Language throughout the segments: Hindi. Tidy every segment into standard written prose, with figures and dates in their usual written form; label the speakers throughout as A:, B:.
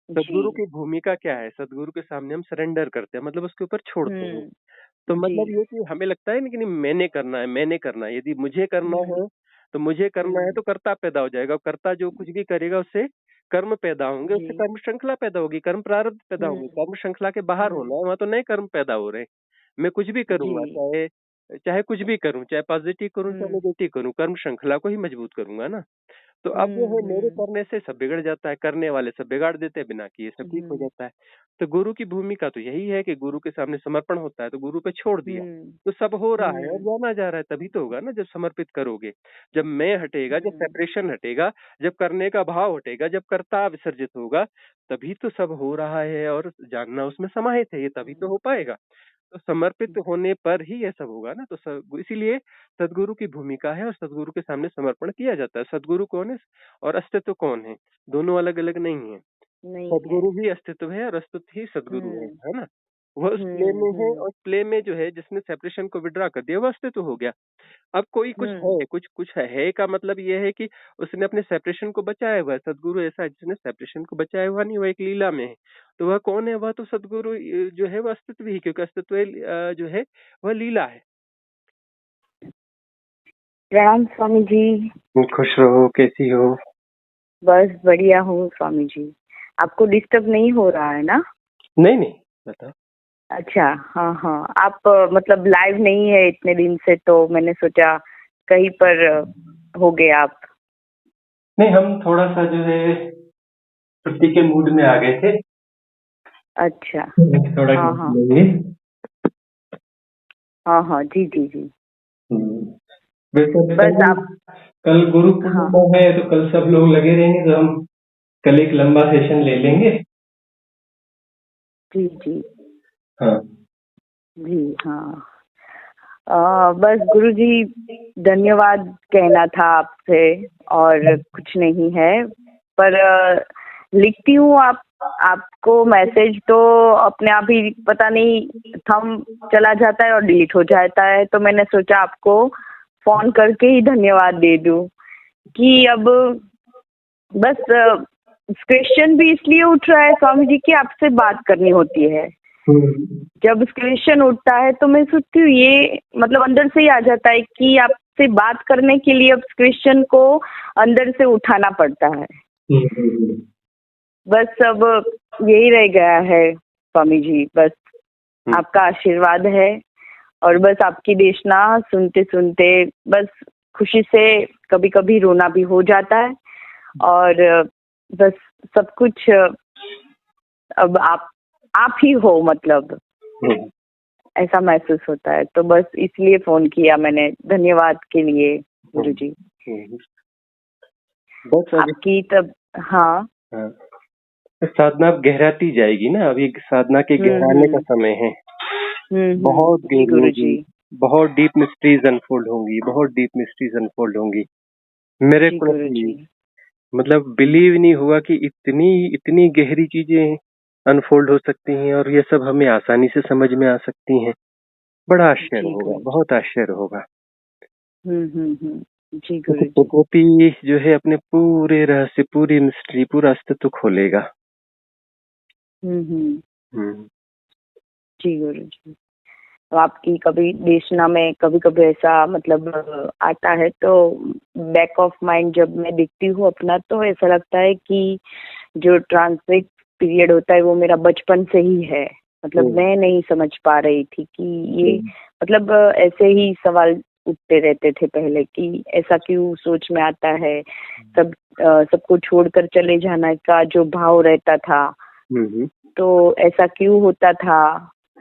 A: सदगुरु
B: जी।
A: की भूमिका क्या है? सदगुरु के सामने हम सरेंडर करते हैं, मतलब उसके ऊपर छोड़ते हैं।
B: हुँ,
A: तो मतलब
B: जी।
A: ये कि हमें लगता है ना कि नहीं मैंने करना है, मैंने करना है। यदि मुझे करना
B: हुँ,
A: है, तो मुझे करना है
B: हुँ,
A: तो कर्ता पैदा हो जाएगा और कर्ता जो कुछ भी करेगा उससे कर्म पैदा होंगे, उससे
B: जी।
A: कर्म श्रृंखला पैदा होगी, कर्म प्रारब्ध पैदा
B: हुँ,
A: होंगे। कर्म श्रृंखला के बाहर होना
B: हुँ,
A: है, वहाँ तो नए कर्म पैदा हो रहे हैं। मैं कुछ भी करूँगा,
B: जी।
A: चाहे चाहे कुछ भी करूँ, चाहे पॉज़िटिव करूँ, चाहे
B: हुँ,
A: नेगेटिव करूँ, कर्म श्रृंखला को ही मजबूत करूँगा ना। तो अब जो
B: हुँ,
A: है मेरे
B: हुँ,
A: करने से सब बिगड़ जाता है, करने वाले सब बिगाड़ देते हैं, बिना किए सब ठीक हो
B: हुँ,
A: जाता है। तो गुरु की भूमिका तो यही है कि गुरु के सामने समर्पण होता है, तो गुरु पे छोड़ दिया।
B: हुँ,
A: तो सब हो रहा है और
B: हुँ,
A: जाना जा रहा है, तभी तो होगा ना जब समर्पित करोगे। जब मैं हटेगा, जब
B: हुँ,
A: सेपरेशन हटेगा, जब करने का भाव हटेगा, जब कर्ता विसर्जित होगा, तभी तो सब हो रहा है और जानना उसमें समाहित है, ये तभी तो
B: हुँ,
A: हो पाएगा। तो समर्पित होने पर ही ये सब होगा ना, तो इसीलिए सदगुरु की भूमिका है और सदगुरु के सामने समर्पण किया जाता है। सदगुरु कौन है और अस्तित्व कौन है? दोनों अलग-अलग नहीं है।
B: नहीं है।
A: सदगुरु ही अस्तित्व है और अस्तित्व ही सदगुरु
B: हुँ,
A: है ना? वह उस प्ले
B: हुँ,
A: में है
B: हुँ,
A: और प्ले में जो है जिसने सेपरेशन को विथड्रॉ कर दिया, वो अस्तित्व हो गया। अब कोई कुछ
B: हुँ,
A: है, कुछ कुछ है का मतलब ये है कि उसने अपने सेपरेशन को बचाया हुआ है। सदगुरु ऐसा है जिसने सेपरेशन को बचाया हुआ नहीं, वो एक लीला में है। तो वह कौन है? वह तो सदगुरु जो है वो अस्तित्व ही, क्योंकि अस्तित्व जो है वह लीला है।
B: प्रणाम स्वामी जी।
A: खुश रहो, कैसी हो?
B: बस बढ़िया हूँ स्वामी जी। आपको डिस्टर्ब नहीं हो रहा है ना?
A: नहीं, नहीं, बताओ।
B: अच्छा, हाँ, हाँ। आप मतलब लाइव नहीं है इतने दिन से तो मैंने सोचा कहीं पर होंगे आप।
A: नहीं, हम थोड़ा-सा जो है छुट्टी के मूड में आ गए थे।
B: अच्छा।
A: थोड़ा
B: हाँ, हाँ।
A: लेंगे।
B: हाँ, हाँ। जी, जी, जी।
A: हुँ। वैसे
B: बस
A: कल
B: आप
A: कल गुरु
B: हाँ।
A: पूर्णिमा है तो कल सब लोग लगे रहेंगे तो हम कल एक लंबा सेशन ले लेंगे।
B: जी, जी।
A: हाँ।
B: जी, हाँ। बस गुरुजी धन्यवाद कहना था आपसे और कुछ नहीं है। पर लिखती हूँ आपको मैसेज तो अपने आप ही पता नहीं थम चला जाता है और डिलीट हो जाता है, तो मैंने सोचा आपको फोन करके ही धन्यवाद दे दूं कि अब बस क्वेश्चन भी इसलिए उठ रहा है स्वामी जी की आपसे बात करनी होती है।
A: हुँ।
B: जब क्वेश्चन उठता है तो मैं सोचती हूँ ये मतलब अंदर से ही आ जाता है कि आपसे बात करने के लिए अब क्वेश्चन को अंदर से उठाना पड़ता है।
A: हुँ, हुँ, हुँ।
B: बस अब यही रह गया है स्वामी जी, बस
A: हुँ।
B: आपका आशीर्वाद है और बस आपकी देशना सुनते सुनते बस खुशी से कभी कभी रोना भी हो जाता है और बस सब कुछ अब आप ही हो मतलब
A: हुँ,
B: ऐसा महसूस होता है, तो बस इसलिए फोन किया मैंने धन्यवाद के लिए
A: हुँ,
B: गुरुजी।
A: हुँ। बस अभी
B: आपकी तब हाँ।
A: हाँ, तो साधना अब गहराती जाएगी ना, अभी साधना के गहराने का
B: हम्म।
A: समय है। बहुत
B: जी
A: गहरी होगी,
B: गुरुजी।
A: बहुत डीप मिस्ट्रीज़ अनफोल्ड होंगी, बहुत डीप मिस्ट्रीज़ अनफोल्ड होंगी।
B: जी
A: मिरेकुलसली
B: गुरुजी।
A: मतलब बिलीव ही नहीं हुआ कि इतनी इतनी गहरी चीज़ें अनफोल्ड हो सकती हैं और ये सब हमें आसानी से समझ में आ सकती हैं। बड़ा आश्चर्य
B: जी
A: होगा,
B: गुरुजी।
A: बहुत आश्चर्य होगा।
B: जी
A: क्योंकि
B: गुरुजी।
A: प्रकृति जो है अपने पूरे रहस्य, पूरी मिस्ट्री, पूरा अस्तित्व खोलेगा।
B: हम्म।
A: हुँ।
B: जी गुरुजी। तो आपकी कभी देशना में कभी कभी ऐसा मतलब आता है तो बैक ऑफ माइंड जब मैं देखती हूँ अपना तो ऐसा लगता है कि जो ट्रांजिट पीरियड होता है वो मेरा बचपन से ही है। मतलब
A: हुँ,
B: मैं नहीं समझ पा रही थी कि ये
A: हुँ,
B: मतलब ऐसे ही सवाल उठते रहते थे पहले कि ऐसा क्यों सोच में आता है। सबको छोड़कर चले जाने का जो भाव रहता था
A: हुँ, हुँ,
B: तो ऐसा क्यों होता था।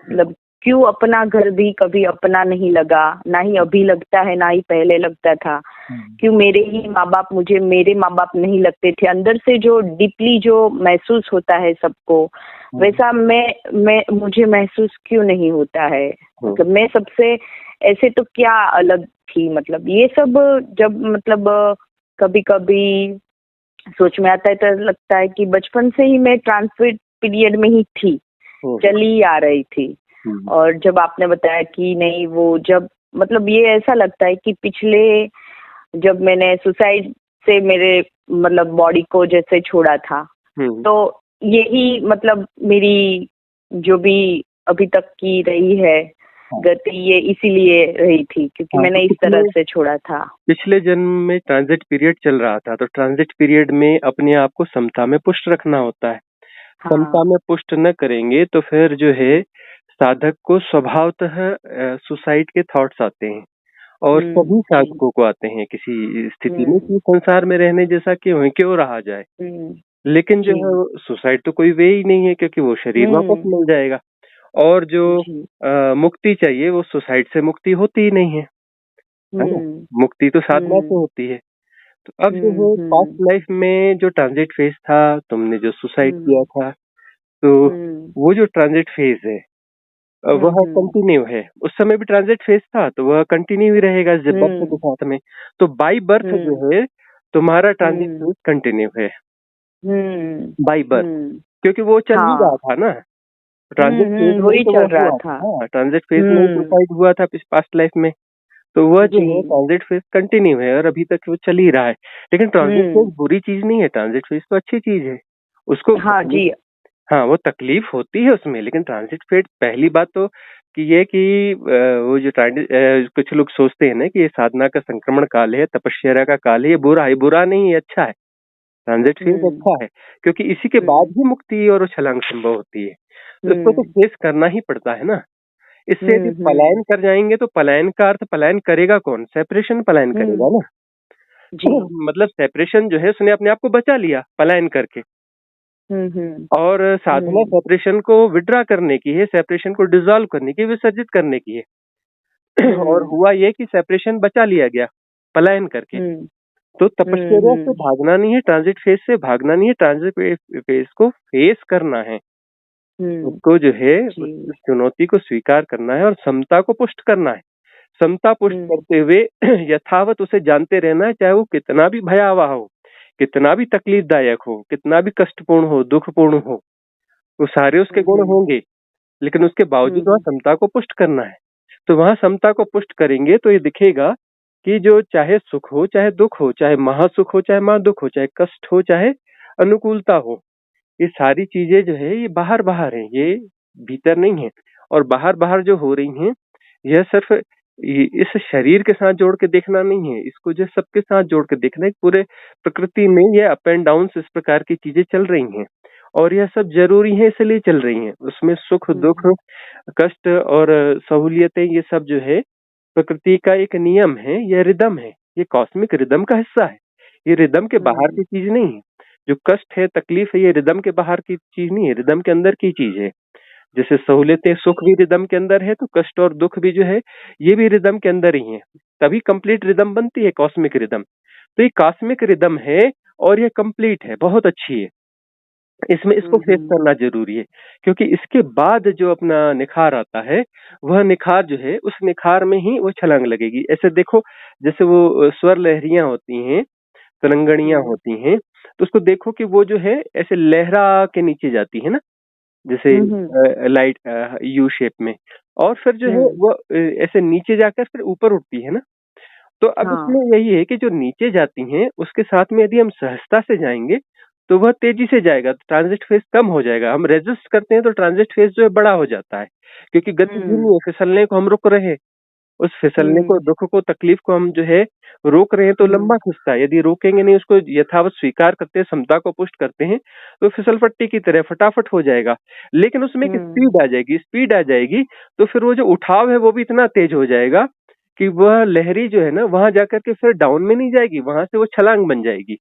B: मतलब क्यों अपना घर भी कभी अपना नहीं लगा, ना ही अभी लगता है ना ही पहले लगता था।
A: हुँ,
B: क्यों मेरे ही माँ बाप मुझे मेरे माँ बाप नहीं लगते थे। अंदर से जो डीपली जो महसूस होता है सबको
A: हुँ,
B: वैसा मैं मुझे महसूस क्यों नहीं होता है।
A: हुँ,
B: मतलब मैं सबसे ऐसे तो क्या अलग थी। मतलब ये सब जब मतलब कभी कभी सोच में आता है तो लगता है कि बचपन से ही मैं ट्रांसफर पीरियड में ही थी,
A: हुँ, हुँ,
B: चली आ रही थी।
A: हुँ,
B: और जब आपने बताया कि नहीं वो जब मतलब ये ऐसा लगता है कि पिछले जब मैंने सुसाइड से मेरे मतलब बॉडी को जैसे छोड़ा था
A: हुँ,
B: तो यही मतलब मेरी जो भी अभी तक की रही है
A: हाँ।
B: गति, ये इसीलिए रही थी क्योंकि
A: हाँ, तो
B: मैंने इस तरह से छोड़ा था।
A: पिछले जन्म में ट्रांजिट पीरियड चल रहा था, तो ट्रांजिट पीरियड में अपने आप को समता में पुष्ट रखना होता है। समता
B: हाँ।
A: में पुष्ट न करेंगे तो फिर जो है साधक को स्वभावतः सुसाइड के थॉट्स आते हैं, और सभी
B: जी।
A: साधकों को आते हैं किसी स्थिति में
B: हम्म
A: कि संसार में रहने जैसा क्यों रहा जाए।
B: हम्म
A: लेकिन जो
B: जी।
A: है सुसाइड तो कोई वे ही नहीं है, क्योंकि वो शरीर वापस
B: हम्म
A: मिल जाएगा। और जो
B: जी।
A: मुक्ति चाहिए वो सुसाइड से मुक्ति होती ही नहीं है ना?
B: हम्म
A: मुक्ति तो साधना से
B: हम्म
A: होती है। तो अब जो है पास्ट
B: हम्म
A: लाइफ में जो ट्रांजिट फेज था, तुमने जो सुसाइड किया
B: हम्म
A: था, तो
B: हम्म
A: वो जो ट्रांजिट फेज है वह
B: हम्म
A: कंटिन्यू है। उस समय भी ट्रांजिट फेज था तो वह कंटिन्यू ही रहेगा जब बर्थ के
B: हम्म
A: साथ में। तो बाई बर्थ जो
B: हम्म
A: है तुम्हारा ट्रांजिट
B: हम्म
A: फेज कंटिन्यू है
B: हम्म
A: बाई बर्थ,
B: हम्म
A: क्योंकि वो चल ही रहा
B: हाँ।
A: था ना। ट्रांजिट फेज में ही
B: वही
A: तो
B: चल
A: वह
B: रहा
A: हुआ
B: था।
A: था। हाँ, ट्रांजिट फेज में ही
B: हम्म
A: सुसाइड हुआ था पास्ट लाइफ में। तो वह जो
B: जी।
A: है ट्रांजिट फेज कंटिन्यू है और अभी तक वो चल ही रहा है। लेकिन ट्रांजिट
B: हम्म
A: फेज बुरी चीज नहीं है, ट्रांजिट फेज तो अच्छी चीज है। उसको
B: हाँ जी।
A: हाँ, वो तकलीफ होती है उसमें, लेकिन ट्रांजिट फेज पहली बात तो कि ये कि वो जो ट्रांजिट कुछ लोग सोचते हैं ना कि ये साधना का संक्रमण काल है, तपस्या का काल है, ये बुरा है। बुरा नहीं है, अच्छा है। ट्रांजिट फेज
B: हम्म
A: अच्छा है, क्योंकि इसी के बाद
B: हम्म
A: ही मुक्ति और छलांग संभव होती है। तो इसको तो
B: हम्म
A: फेस करना ही पड़ता है ना। इससे यदि
B: हम्म
A: पलायन कर जाएंगे तो पलायन का अर्थ पलायन करेगा कौन? सेपरेशन पलायन
B: हम्म
A: करेगा ना।
B: जी।
A: मतलब सेपरेशन जो है उसने अपने आप को बचा लिया पलायन करके।
B: हम्म
A: और साधना
B: हम्म
A: सेपरेशन को विड्रा करने की है, सेपरेशन को डिसॉल्व करने की, विसर्जित करने की है। और
B: हम्म
A: हुआ ये कि सेपरेशन बचा लिया गया पलायन करके।
B: हम्म
A: तो तपस्या से
B: हम्म
A: भागना नहीं है, ट्रांजिट फेज से भागना नहीं है, ट्रांजिट फेज को फेस करना है।
B: हम्म
A: उसको जो है
B: जी।
A: उस चुनौती को स्वीकार करना है और समता को पुष्ट करना है। समता पुष्ट
B: हम्म
A: करते हुए यथावत उसे जानते रहना है, चाहे वो कितना भी भयावह हो, कितना भी तकलीफदायक हो, कितना भी कष्टपूर्ण हो, दुखपूर्ण हो, वो सारे उसके गुण
B: हम्म
A: होंगे। लेकिन उसके बावजूद वहां
B: हम्म
A: समता को पुष्ट करना है। तो वहां समता को पुष्ट करेंगे तो ये दिखेगा कि जो चाहे सुख हो, चाहे दुख हो, चाहे महासुख हो, चाहे महादुख हो, चाहे कष्ट हो, चाहे अनुकूलता हो, ये सारी चीजें जो है ये बाहर बाहर हैं, ये भीतर नहीं है। और बाहर बाहर जो हो रही हैं, यह सिर्फ इस शरीर के साथ जोड़ के देखना नहीं है, इसको जो सबके साथ जोड़ के देखना है। पूरे प्रकृति में ये अप एंड डाउन इस प्रकार की चीजें चल रही हैं, और यह सब जरूरी है इसलिए चल रही हैं। उसमें सुख दुख
B: हम्म
A: कष्ट और सहूलियतें, ये सब जो है प्रकृति का एक नियम है, यह रिदम है, ये कॉस्मिक रिदम का हिस्सा है। ये रिदम के बाहर
B: हम्म
A: की चीज नहीं है। जो कष्ट है, तकलीफ है, ये रिदम के बाहर की चीज नहीं है, रिदम के अंदर की चीज है। जैसे सहूलियतें, सुख भी रिदम के अंदर है, तो कष्ट और दुख भी जो है ये भी रिदम के अंदर ही है। तभी कंप्लीट रिदम बनती है, कॉस्मिक रिदम। तो ये कॉस्मिक रिदम है और ये कंप्लीट है, बहुत अच्छी है। इसमें इसको फेस
B: हम्म
A: करना जरूरी है, क्योंकि इसके बाद जो अपना निखार आता है, वह निखार जो है उस निखार में ही वो छलांग लगेगी। ऐसे देखो, जैसे वो स्वर लहरियां होती हैं, तरंगणियां
B: हम्म
A: होती हैं, तो उसको देखो कि वो जो है ऐसे लहरा के नीचे जाती है ना, जैसे
B: हम्म
A: लाइट यू शेप में। और फिर जो है
B: हम्म
A: वो ऐसे नीचे जाकर फिर ऊपर उठती है ना। तो अब
B: हाँ।
A: इसमें यही है कि जो नीचे जाती हैं उसके साथ में यदि हम सहजता से जाएंगे तो वह तेजी से जाएगा, तो ट्रांजिट फेज कम हो जाएगा। हम रेजिस्ट करते हैं तो ट्रांजिट फेज जो है बड़ा हो जाता है, क्योंकि गति धीमी
B: हम्म
A: है, फिसलने को हम रुक रहे हैं। उस फिसलने को,
B: हम्म
A: दुख को, तकलीफ को हम जो है रोक रहे हैं, तो लंबा
B: हम्म
A: खिंचता है। यदि रोकेंगे नहीं, उसको यथावत स्वीकार करते हैं, समता को पुष्ट करते हैं, तो फिसल पट्टी की तरह फटाफट हो जाएगा। लेकिन उसमें एक
B: हम्म
A: स्पीड आ जाएगी, स्पीड आ जाएगी, तो फिर वो जो उठाव है वो भी इतना तेज हो जाएगा कि वह लहरी जो है ना वहां जाकर के फिर डाउन में नहीं जाएगी, वहां से वो छलांग बन जाएगी।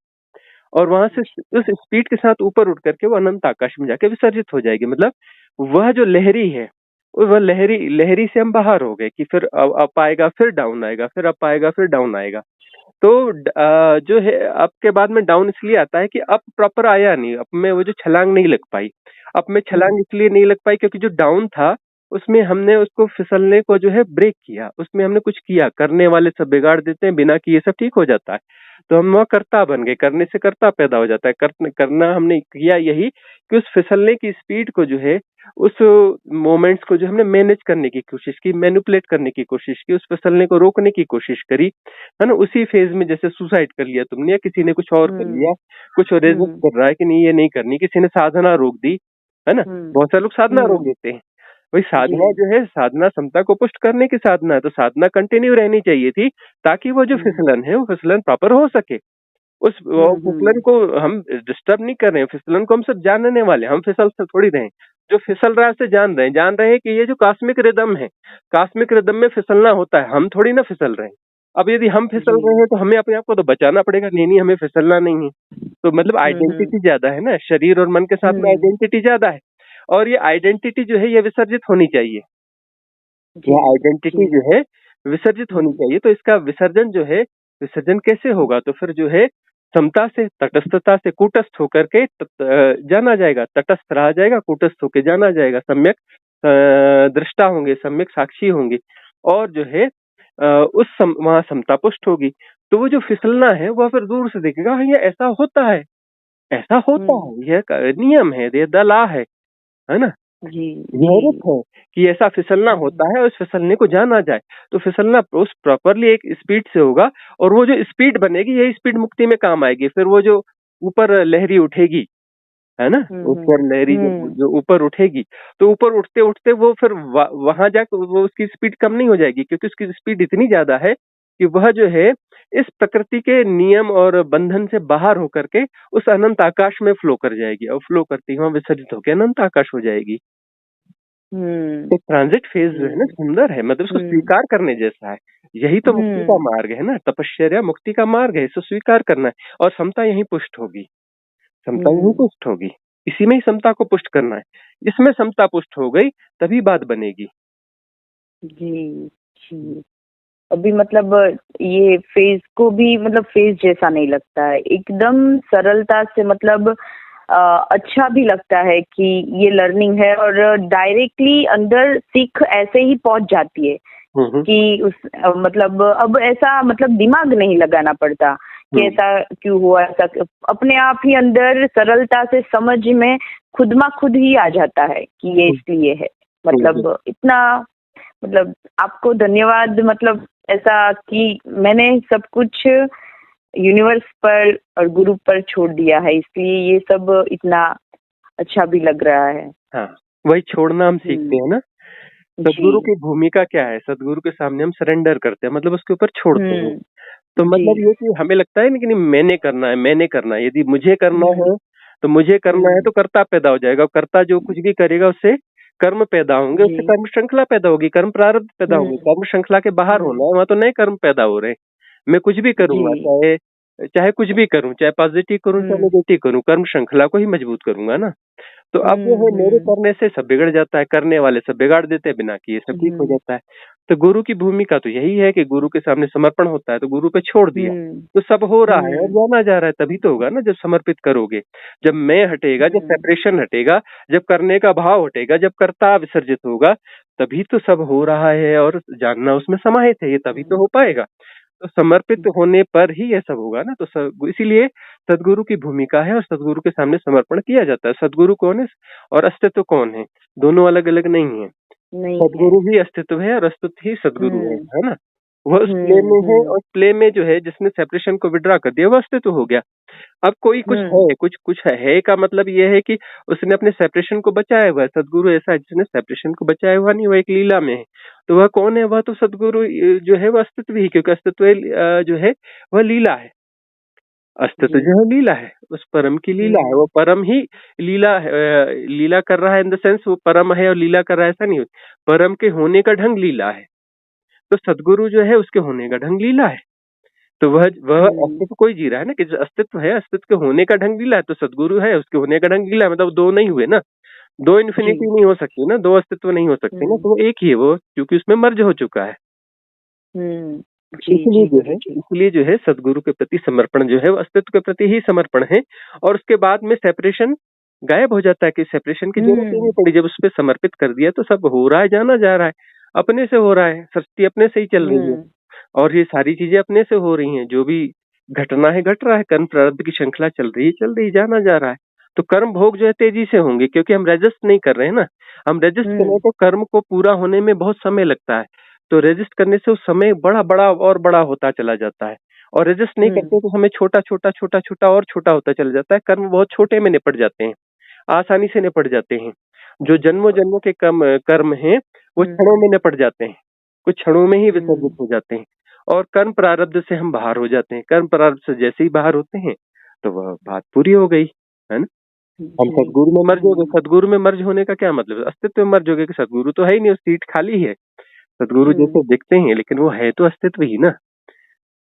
A: और वहां से उस स्पीड के साथ ऊपर उठ करके वो अनंत आकाश में जाके विसर्जित हो जाएगी। मतलब वह जो लहरी है, वह लहरी लहरी से हम बाहर हो गए कि फिर अप आएगा, फिर डाउन आएगा, फिर अप आएगा, फिर डाउन आएगा। तो जो है अप के बाद में डाउन इसलिए आता है कि अप प्रॉपर आया नहीं, अप में वो जो छलांग नहीं लग पाई। अप में
B: हम्म
A: छलांग इसलिए नहीं लग पाई क्योंकि जो डाउन था उसमें हमने उसको फिसलने को जो है ब्रेक किया, उसमें हमने कुछ किया, करने वाले सब बिगाड़ देते हैं, बिना किए सब ठीक हो जाता है। तो हम वहाँ कर्ता बन गए, करने से कर्ता पैदा हो जाता है। करना हमने किया यही कि उस फिसलने की स्पीड को जो है, उस मोमेंट्स को जो हमने मैनेज करने की कोशिश की, मैनिपुलेट करने की कोशिश की, उस फिसलने को रोकने की कोशिश करी, है ना? उसी फेज में जैसे सुसाइड कर लिया तुमने, या किसी ने कुछ और कर लिया, कुछ और रेजिस्ट कर रहा है कि नहीं ये नहीं करनी, किसी ने साधना रोक दी, है ना? बहुत सारे लोग साधना रोक देते हैं। वही साधना जो है, साधना समता को पुष्ट करने की साधना है, तो साधना कंटिन्यू रहनी चाहिए थी, ताकि वो जो फिसलन है वो फिसलन प्रॉपर हो सके। उस फिसलन को हम डिस्टर्ब नहीं कर रहे हैं, फिसलन को हम सब जानने वाले हैं, हम फिसल से थोड़ी रहे हैं। जो फिसल रहा है उसे जान रहे हैं कि ये जो कॉस्मिक रिदम है, कॉस्मिक रिदम में फिसलना होता है, हम थोड़ी ना फिसल रहे हैं। अब यदि हम फिसल रहे हैं तो हमें अपने आप को तो बचाना पड़ेगा, नहीं हमें फिसलना नहीं है। तो मतलब आइडेंटिटी ज्यादा है ना, शरीर और मन के साथ में आइडेंटिटी ज्यादा है, और ये आइडेंटिटी जो है ये विसर्जित होनी चाहिए। यह आइडेंटिटी जो है विसर्जित होनी चाहिए, तो इसका विसर्जन जो है, विसर्जन कैसे होगा? तो फिर जो है समता से, तटस्थता से, कूटस्थ होकर के जाना जाएगा, तटस्थ रहा जाएगा, कूटस्थ होकर जाना जाएगा, सम्यक दृष्टा होंगे, सम्यक साक्षी होंगे, और जो है वहां समता पुष्ट होगी। तो वो जो फिसलना है वह फिर दूर से देखेगा, हाँ ये ऐसा होता है, ऐसा होता है, यह नियम है, ये द लॉ है ना? यह रुख है कि ऐसा फिसलना होता है, और इस फिसलने को जाना जाए। तो फिसलना उस प्रॉपरली एक स्पीड से होगा, और वो जो स्पीड बनेगी यही स्पीड मुक्ति में काम आएगी। फिर वो जो ऊपर लहरी उठेगी, है ना, ऊपर लहरी जो ऊपर उठेगी, तो ऊपर उठते उठते वो फिर वहां जाकर वो उसकी स्पीड कम नहीं हो जाएगी, क्योंकि उसकी स्पीड इतनी ज्यादा है कि वह जो है इस प्रकृति के नियम और बंधन से बाहर होकर के उस अनंत आकाश में फ्लो कर जाएगी, और फ्लो करती हुआ विसर्जित होकर अनंत आकाश हो जाएगी। तो ट्रांजिट फेज जो है ना सुंदर है, मतलब उसको स्वीकार करने जैसा है। यही तो मुक्ति का मार्ग है ना, तपश्चर्या मुक्ति का मार्ग है, इसको स्वीकार करना है। और समता यही पुष्ट होगी, समता यही पुष्ट होगी, इसी में ही समता को पुष्ट करना है। इसमें समता पुष्ट हो गई तभी बात बनेगी।
B: जी। अभी मतलब ये फेज को भी मतलब फेज जैसा नहीं लगता है, एकदम सरलता से मतलब अच्छा भी लगता है कि ये लर्निंग है, और डायरेक्टली अंदर सीख ऐसे ही पहुंच जाती है कि उस मतलब अब ऐसा मतलब दिमाग नहीं लगाना पड़ता कि ऐसा क्यों हुआ, ऐसा अपने आप ही अंदर सरलता से समझ में खुद ही आ जाता है कि ये इसलिए है। मतलब इतना मतलब आपको धन्यवाद, मतलब ऐसा कि मैंने सब कुछ यूनिवर्स पर और गुरु पर छोड़ दिया है, इसलिए ये सब इतना अच्छा भी लग रहा है।
A: हाँ, वही छोड़ना हम सीखते हैं ना। सदगुरु की भूमिका क्या है? सदगुरु के सामने हम सरेंडर करते हैं, मतलब उसके ऊपर छोड़ते हैं। तो मतलब ये कि हमें लगता है ना कि नहीं मैंने करना है, यदि मुझे करना है तो मुझे करना है, तो कर्ता पैदा हो जाएगा। कर्ता जो कुछ भी करेगा उससे कर्म पैदा होंगे, उससे कर्म श्रृंखला पैदा होगी, कर्म प्रारब्ध पैदा होंगे। कर्म श्रृंखला के बाहर होना है, वहां तो नए कर्म पैदा हो रहे हैं। मैं कुछ भी करूंगा, चाहे कुछ भी करूं, चाहे पॉजिटिव करूं चाहे नेगेटिव करूं, कर्म श्रृंखला को ही मजबूत करूंगा ना। तो अब जो है मेरे करने से सब बिगड़ जाता है, करने वाले सब बिगाड़ देते हैं, बिना किए सब ठीक हो जाता है। तो गुरु की भूमिका तो यही है कि गुरु के सामने समर्पण होता है, तो गुरु पे छोड़ दिया तो सब हो रहा है और जाना जा रहा है। तभी तो होगा ना जब समर्पित करोगे, जब मैं हटेगा, जब सेपरेशन हटेगा, जब करने का भाव हटेगा, जब कर्ता विसर्जित होगा, तभी तो सब हो रहा है और जानना उसमें समाहित है, ये तभी तो हो पाएगा। तो समर्पित होने पर ही ये सब होगा ना। तो इसीलिए सदगुरु की भूमिका है और सदगुरु के सामने समर्पण किया जाता है। सदगुरु कौन है और अस्तित्व कौन है? दोनों अलग अलग नहीं है। सदगुरु ही अस्तित्व है और अस्तित्व ही सदगुरु है ना। वह उस प्ले में है और प्ले में जो है जिसने सेपरेशन को विड्रॉ कर दिया वह अस्तित्व हो गया। अब कोई कुछ है का मतलब ये है कि उसने अपने सेपरेशन को बचाया हुआ है। सदगुरु ऐसा है जिसने सेपरेशन को बचाया हुआ नहीं, वह एक लीला में है। तो वह कौन है? वह तो सदगुरु जो है वह अस्तित्व ही, क्योंकि अस्तित्व जो है वह लीला है। अस्तित्व जो है लीला है, उस परम की लीला है। वो परम ही लीला कर रहा है, इन द सेंस वो परम है और लीला कर रहा है ऐसा नहीं। परम के होने का ढंग लीला है, तो सदगुरु जो है उसके होने का ढंग लीला है। तो वह अस्तित्व कोई जी रहा है ना, कि अस्तित्व है, अस्तित्व के होने का ढंग लीला है, तो सदगुरु है उसके होने का ढंग लीला है। मतलब दो नहीं हुए ना, दो इन्फिनिटी नहीं हो सकती ना, दो अस्तित्व नहीं हो सकते ना, तो एक ही है वो, क्योंकि उसमें मर्ज हो चुका है। इसलिए जो है सदगुरु के प्रति समर्पण जो है वो अस्तित्व के प्रति ही समर्पण है। और उसके बाद में सेपरेशन गायब हो जाता है कि सेपरेशन की जरूरत ही नहीं पड़ी। जब उस पर समर्पित कर दिया तो सब हो रहा है, जाना जा रहा है, अपने से हो रहा है, सृष्टि अपने से ही चल रही है और ये सारी चीजें अपने से हो रही हैं। जो भी घटना है घट रहा है, कर्म प्रारब्ध की श्रृंखला चल रही है, जाना जा रहा है। तो कर्म भोग जो है तेजी से होंगे क्योंकि हम रेजिस्ट नहीं कर रहे हैं ना। हम रेजिस्ट करें तो कर्म को पूरा होने में बहुत समय लगता है, तो रेजिस्ट करने से उस समय बड़ा बड़ा और बड़ा होता चला जाता है। और रेजिस्ट नहीं करते तो हमें छोटा छोटा छोटा छोटा और छोटा होता चला जाता है। कर्म बहुत छोटे में निपट जाते हैं, आसानी से निपट जाते हैं। जो जन्मों जन्मों के कर्म हैं वो क्षणों में निपट जाते हैं, कुछ क्षणों में ही विसर्जित हो जाते हैं। और कर्म प्रारब्ध से हम बाहर हो जाते हैं। कर्म प्रारब्ध से जैसे ही बाहर होते हैं तो वह बात पूरी हो गई, है ना। हम सदगुरु में मर्ज हो गए। सदगुरु में मर्ज होने का क्या मतलब है? अस्तित्व में मर्ज हो गए कि सदगुरु तो है ही नहीं, सीट खाली है। सदगुरु जैसे दिखते हैं लेकिन वो है तो अस्तित्व ही ना।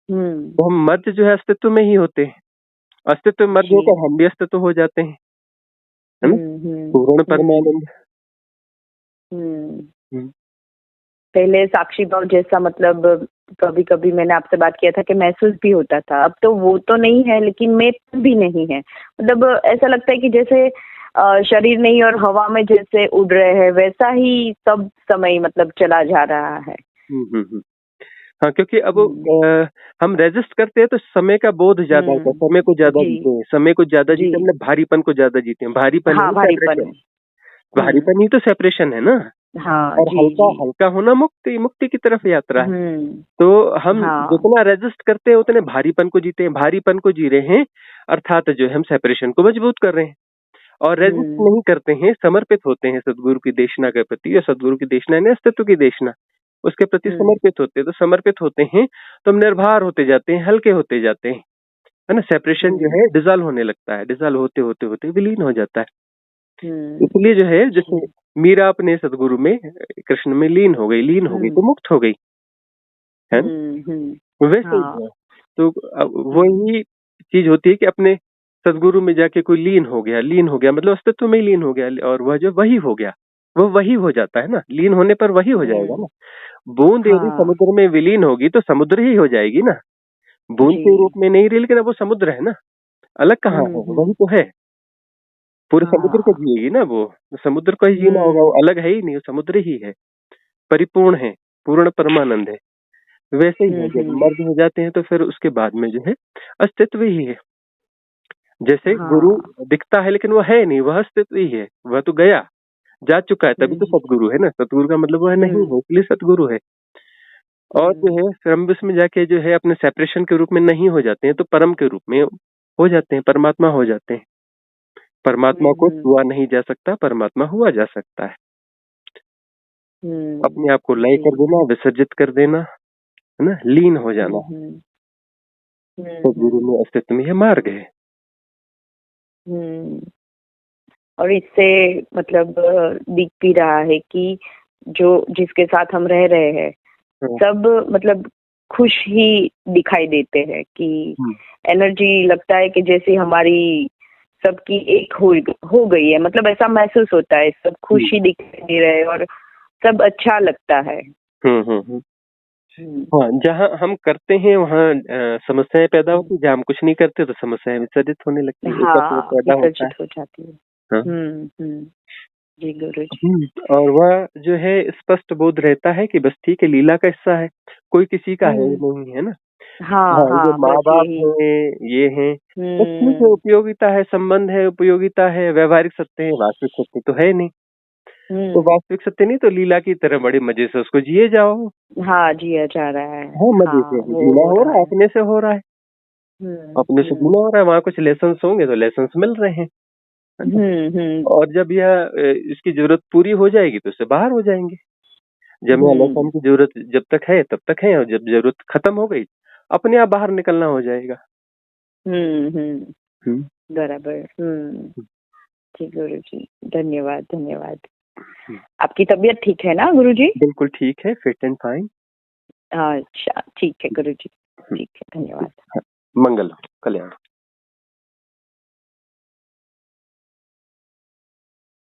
A: तो हम मर्ज जो है अस्तित्व में ही होते हैं। अस्तित्व में मर्ज होकर हम भी अस्तित्व हो जाते हैं, है ना, पूर्ण परमानंद।
B: पहले साक्षी भाव जैसा, मतलब कभी कभी मैंने आपसे बात किया था कि महसूस भी होता था, अब तो वो तो नहीं है लेकिन मैं भी नहीं है। मतलब ऐसा लगता है कि जैसे शरीर नहीं और हवा में जैसे उड़ रहे हैं वैसा ही सब समय मतलब चला जा रहा है।
A: हाँ, क्योंकि अब हम रेजिस्ट करते हैं तो समय का बोध ज्यादा होता है, समय को ज्यादा जीते हैं, समय को ज्यादा जीते हमने भारीपन को ज्यादा जीते हैं। भारीपन भारीपन ही तो सेपरेशन है ना। और हल्का हल्का होना मुक्ति, मुक्ति की तरफ यात्रा है। तो हम जितना रेजिस्ट करते हैं उतने भारीपन को जीते हैं। भारीपन को जी रहे हैं अर्थात जो है हम सेपरेशन को मजबूत कर रहे हैं। और रेजिस्ट नहीं करते हैं, समर्पित होते हैं सदगुरु की देशना के प्रति। और सदगुरु की देशना है अस्तित्व की देशना, उसके प्रति समर्पित होते हैं। तो समर्पित होते हैं तो हम निर्भर होते जाते हैं, हल्के होते जाते हैं, है ना। सेपरेशन जो है डिजॉल्व होने लगता है, डिजॉल्व होते होते होते विलीन हो जाता है। इसलिए जो है जैसे मीरा अपने सदगुरु में, कृष्ण में लीन हो गई तो मुक्त हो गई, है ना। वैसे ही है। तो वही चीज होती है कि अपने सदगुरु में जाके कोई लीन हो गया मतलब अस्तित्व में ही लीन हो गया। और वह जो वही हो गया वो वही हो जाता है ना। लीन होने पर वही हो जाएगा ना। बूंद यदि समुद्र में विलीन होगी तो समुद्र ही हो जाएगी ना। बूंद के रूप में नहीं रही लेकिन अब वो समुद्र है ना, अलग कहाँ है, वही तो है। पूरे समुद्र को जिएगी ना वो, समुद्र को ही जीना होगा, वो अलग है ही नहीं, वो समुद्र ही है, परिपूर्ण है, पूर्ण परमानंद है। वैसे ही है, जब मर्ज हो जाते हैं तो फिर उसके बाद में जो है अस्तित्व ही है। जैसे गुरु दिखता है लेकिन वो है नहीं, वह अस्तित्व ही है, वह तो गया, जा चुका है, तभी तो सतगुरु है ना। सतगुरु का मतलब वह नहीं है, इसलिए सतगुरु है। और जो है फिर हम इसमें जाके जो है अपने सेपरेशन के रूप में नहीं हो जाते हैं तो परम के रूप में हो जाते हैं, परमात्मा हो जाते हैं। परमात्मा को छुआ नहीं जा सकता, परमात्मा हुआ जा सकता है। अपने आप को लय कर देना, विसर्जित कर देना, है ना, लीन हो जाना। तो गुरु में अस्तित्व में यह मार्ग है।
B: और इससे मतलब दिख भी रहा है कि जो जिसके साथ हम रह रहे हैं सब मतलब खुश ही दिखाई देते हैं कि एनर्जी लगता है कि जैसे हमारी सबकी एक हो गई है, मतलब ऐसा महसूस होता है, सब खुश ही दिखाई दे रहे हैं और सब अच्छा लगता है।
A: हाँ, जहाँ हम करते हैं वहाँ समस्याएं पैदा होती, जहाँ हम कुछ नहीं करते तो समस्याएं विसर्जित होने लगती है, पैदा होता है।
B: हो जाती है। जी गुरु जी।
A: और वह जो है स्पष्ट बोध रहता है कि बस ठीक है, लीला का हिस्सा है, कोई किसी का है नहीं, है ना। जो माँ बाप है ये है, बस ठीक है, उपयोगिता है, संबंध है, उपयोगिता है, व्यवहारिक सत्य है, वास्तविक सत्य तो है नहीं। तो वास्तविक सत्य नहीं तो लीला की तरह बड़े मजे से उसको जिए जाओ।
B: जिया जा रहा है।
A: मजे से जीना हो रहा है, अपने से हो रहा है, अपने से जीना हो रहा है। वहाँ कुछ लेसन होंगे तो लेसन मिल रहे हैं। और जब यह इसकी जरूरत पूरी हो जाएगी तो उससे बाहर हो जाएंगे। जब यहाँ लेसन की जरूरत जब तक है तब तक है, और जब जरूरत खत्म हो गई अपने आप बाहर निकलना हो जाएगा।
B: बराबर। ठीक गुरु जी, धन्यवाद धन्यवाद। आपकी तबीयत ठीक है ना गुरु जी?
A: बिल्कुल ठीक है, फिट एंड फाइन।
B: अच्छा ठीक है गुरु जी, ठीक है, धन्यवाद।
A: मंगल कल्याण।